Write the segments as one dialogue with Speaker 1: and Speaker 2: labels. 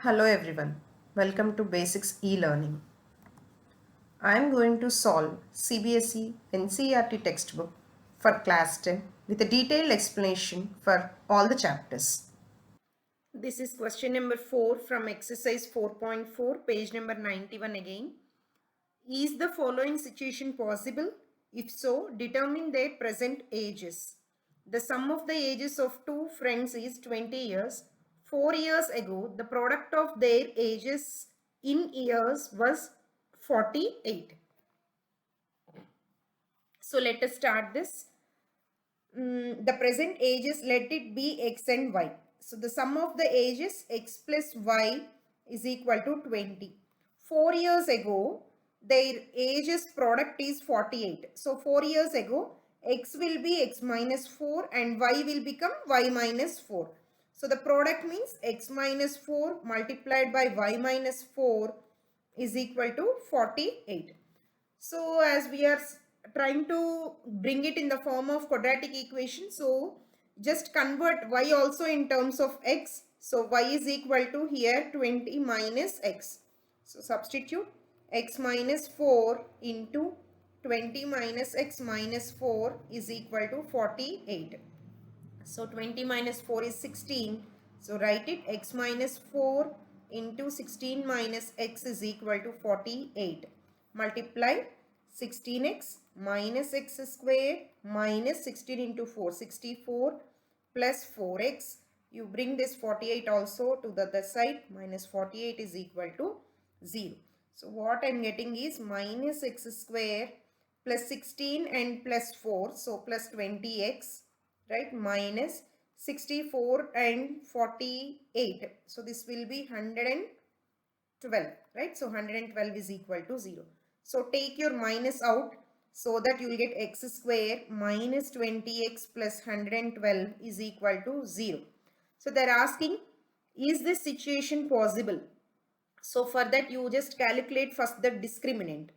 Speaker 1: Hello everyone, welcome to Basics e-Learning. I am going to solve Cbse Ncert textbook for class 10 with a detailed explanation for all the chapters. This is question number 4 from exercise 4.4, page number 91 again. Is the following situation possible? If so, determine their present ages. The sum of the ages of two friends is 20 years. 4 years ago, the product of their ages in years was 48. So let us start this. The present ages, let it be x and y. So the sum of the ages x plus y is equal to 20. 4 years ago, their ages product is 48. So 4 years ago, x will be x minus 4 and y will become y minus 4. So the product means x minus 4 multiplied by y minus 4 is equal to 48. So as we are trying to bring it in the form of quadratic equation, so just convert y also in terms of x. So y is equal to here 20 minus x. So substitute x minus 4 into 20 minus x minus 4 is equal to 48. So 20 minus 4 is 16. So write it x minus 4 into 16 minus x is equal to 48. Multiply 16x minus x square minus 16 into 4, 64 plus 4x. You bring this 48 also to the other side. Minus 48 is equal to 0. So what I am getting is minus x square plus 16 and plus 4. So plus 20x, right, minus 64 and 48. So this will be 112, right? So 112 is equal to 0. So take your minus out so that you will get x square minus 20x plus 112 is equal to 0. So they are asking, is this situation possible? So for that you just calculate first the discriminant.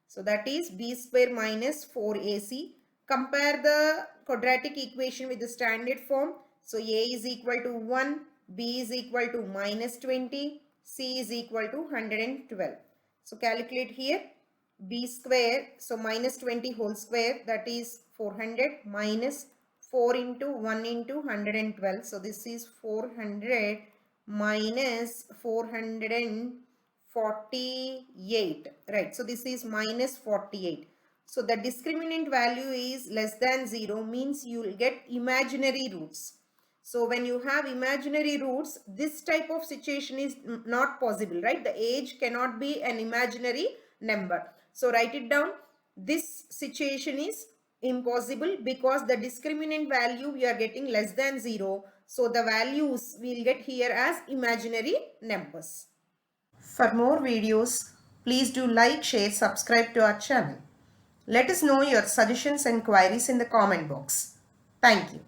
Speaker 1: So that is b square minus 4ac. Compare the quadratic equation with the standard form. So a is equal to 1, b is equal to minus 20, c is equal to 112. So calculate here b square. So minus 20 whole square, that is 400, minus 4 into 1 into 112. So this is 400 minus 448, right? So this is minus 48. So the discriminant value is less than 0, means you will get imaginary roots. So when you have imaginary roots, this type of situation is not possible, right? The age cannot be an imaginary number. So write it down. This situation is impossible because the discriminant value we are getting less than 0. So the values we will get here as imaginary numbers. For more videos, please do like, share, subscribe to our channel. Let us know your suggestions and queries in the comment box. Thank you.